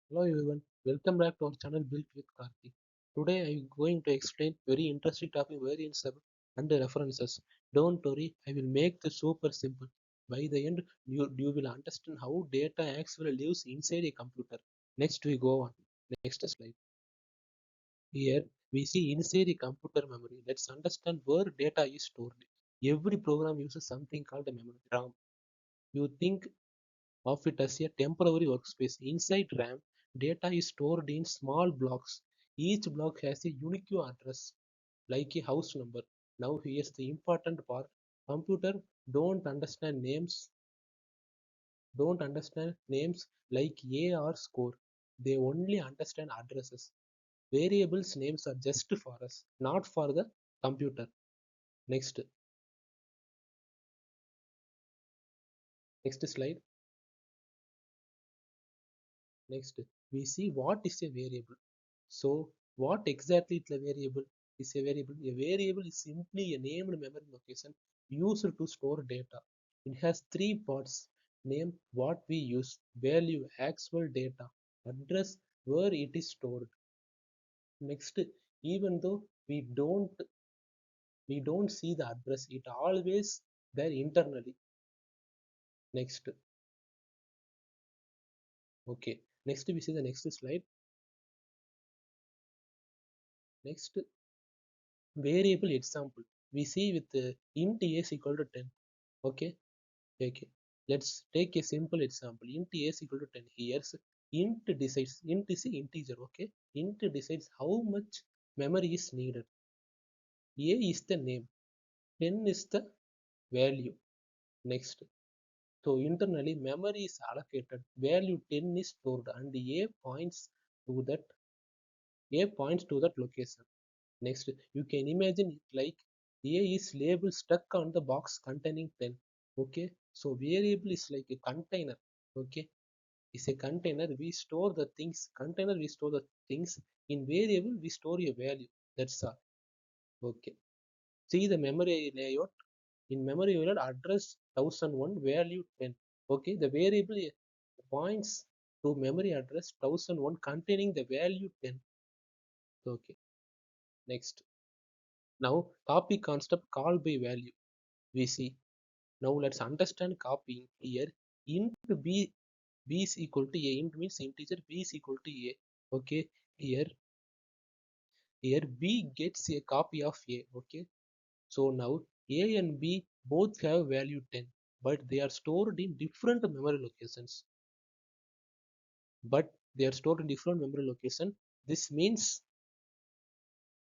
Hello everyone, welcome back to our channel Built with Karthik. Today I am going to explain very interesting topic variants and the references. Don't worry, I will make this super simple. By the end, you will understand how data actually lives inside a computer. Next we go on. Next slide. Here we see inside a computer memory. Let's understand where data is stored. Every program uses something called a memory RAM. You think of it as a temporary workspace. Inside RAM, data is stored in small blocks. Each block has a unique address, like a house number. Now here's the important part. Computer don't understand names, don't understand names like A or score. They only understand addresses. Variables names are just for us, not for the computer. Next, next slide. Next, we see what is a variable. So, what exactly is a variable? Is a variable? A variable is simply a named memory location used to store data. It has three parts: name, what we use; value, actual data; address, where it is stored. Next, even though we don't see the address, it always there internally. Next, okay. Next, we see the next slide. Next, variable example. We see with int a is equal to 10. Okay. Okay, let's take a simple example. Int a is equal to 10. Here's int decides, int is an integer, okay? Int decides how much memory is needed. A is the name, 10 is the value. Next, so internally memory is allocated, value 10 is stored, and to that A points to that location. Next, you can imagine it like A is label stuck on the box containing 10. Okay, so variable is like a container. Okay, is a container we store the things. Container we store the things. In variable we store a value. That's all. Okay. See the memory layout. In memory unit address 1001 value 10. Okay, the variable points to memory address 1001 containing the value 10. Okay, next. Now copy concept call by value. We see. Now let's understand copying here. Int b is equal to a. Int means integer b is equal to a. Okay. Here b gets a copy of a. Okay. So now a and b both have value 10, but they are stored in different memory locations. But they are stored in different memory location. This means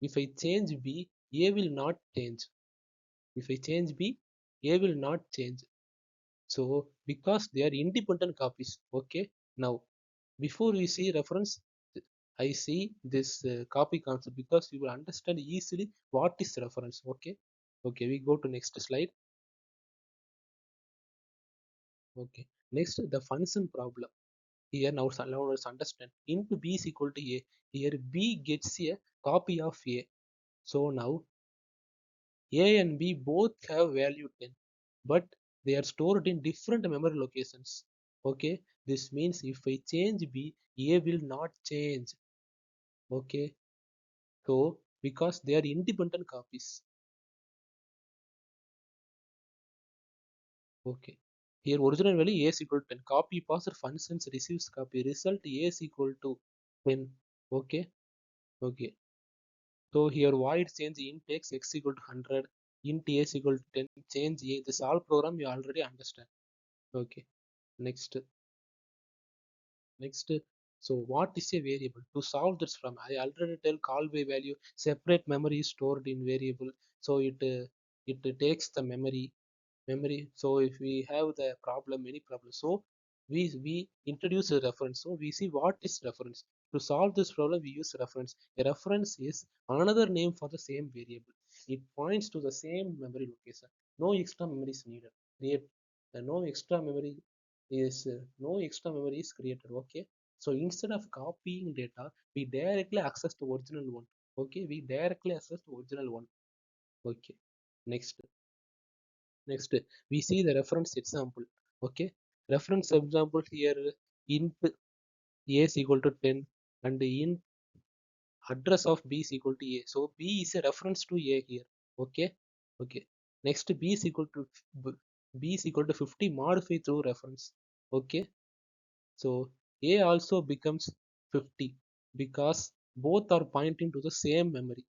if I change b, a will not change. If I change b, a will not change. So because they are independent copies. Okay. Now before we see reference, I see this copy concept because you will understand easily what is reference. Okay. Okay, we go to next slide. Okay. Next, the function problem. Here now let's understand. Int b is equal to a. Here b gets a copy of a. So now a and b both have value 10, but they are stored in different memory locations. Okay. This means if I change b, a will not change. Okay. So because they are independent copies. Okay. Here original value a is equal to 10. Copy passer functions receives copy. Result a is equal to 10. Okay. Okay. So here void change int x equal to 100, int a is equal to 10, change a. This all program you already understand. Okay. Next. Next. So what is a variable? To solve this from I already tell call by value. Separate memory is stored in variable. So it takes the memory. So if we have the problem, any problem, so we introduce a reference. So we see what is reference. To solve this problem we use reference. A reference is another name for the same variable. It points to the same memory location. No extra memory is needed. Create no extra memory no extra memory is created. Okay, so instead of copying data we directly access the original one. Okay, we directly access the original one. Okay, next. Next, we see the reference example. Okay, reference example here int. A is equal to 10 and int address of B is equal to A. So B is a reference to A here. Okay. Okay. Next B is equal to B is equal to 50 modified through reference. Okay. So A also becomes 50 because both are pointing to the same memory.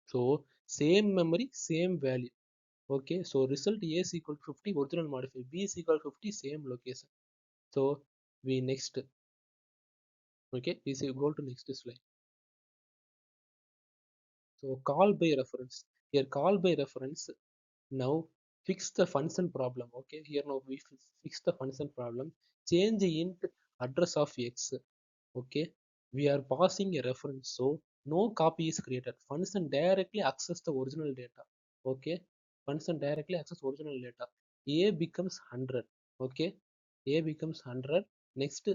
So same memory, same value. Okay. So result A is equal to 50 original modified. B is equal to 50 same location. So we next. Okay. We say go to next slide. So call by reference. Here call by reference. Now fix the function problem. Okay, here now we fix the function problem. Change int address of x. Okay, we are passing a reference, so no copy is created. Function directly access the original data. Okay, function directly access original data. A becomes 100. Okay, A becomes 100. Next,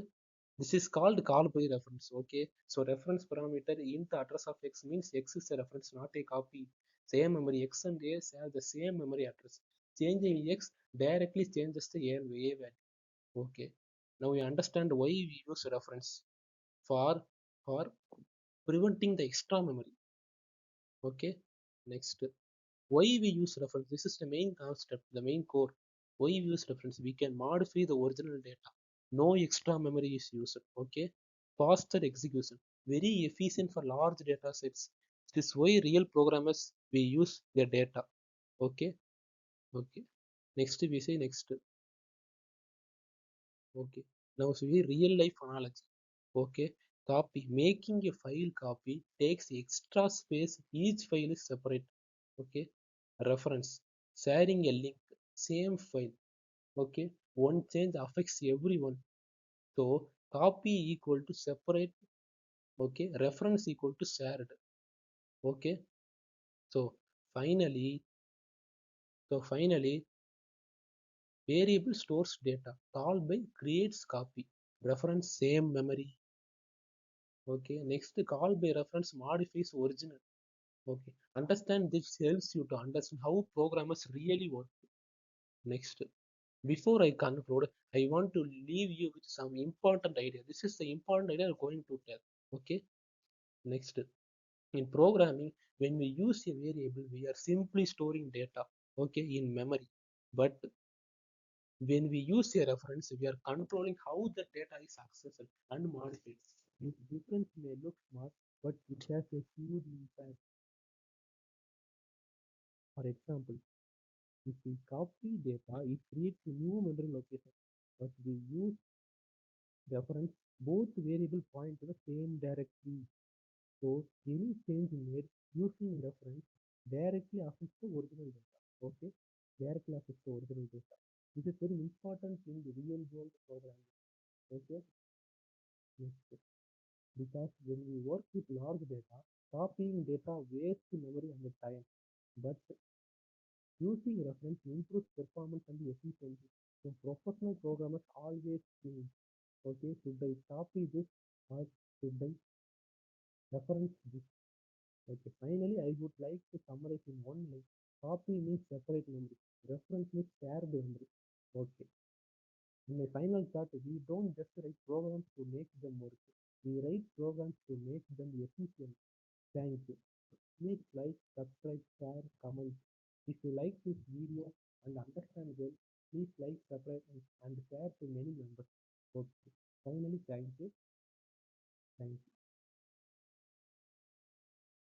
this is called call by reference. Okay, so reference parameter int address of x means x is a reference, not a copy. Same memory, x and a have the same memory address. Changing x directly changes the a value. Okay, now we understand why we use reference for for preventing the extra memory. Okay, next, why we use reference? This is the main concept, the main core. Why we use reference? We can modify the original data. No extra memory is used. Okay, faster execution, very efficient for large data sets. This is why real programmers we use their data. Okay. Okay, next we say next. Okay, now see real life analogy. Okay, copy, making a file copy takes extra space, each file is separate. Okay, reference, sharing a link, same file. Okay, one change affects everyone. So copy equal to separate. Okay, reference equal to shared. Okay, so finally, finally variable stores data, call by creates copy, reference same memory. Okay, next call by reference modifies original. Okay, understand this helps you to understand how programmers really work. Next, before I conclude, I want to leave you with some important idea. This is the important idea I'm going to tell. Okay, next, in programming, when we use a variable, we are simply storing data. Okay, in memory, but when we use a reference, we are controlling how the data is accessed and modified. This difference may look small, but it has a huge impact. For example, if we copy data, it creates a new memory location. But we use reference, both variables point to the same directory. So any change made using reference directly affects the original data. Okay, directly affects the original data. This is very important in the real world programming. Okay, next, because when we work with large data, copying data wastes memory and time. But using reference improves performance and efficiency. So professional programmers always think, okay, should I copy this or should I reference this? Okay, finally, I would like to summarize in one line. Copy means separate memory. Reference means shared memory. Okay. In my final thought, we don't just write programs to make them work. We write programs to make them efficient. Thank you. Please like, subscribe, share, comment. If you like this video and understand well, please like, subscribe, and share to many members. Okay. Finally, thank you. Thank you.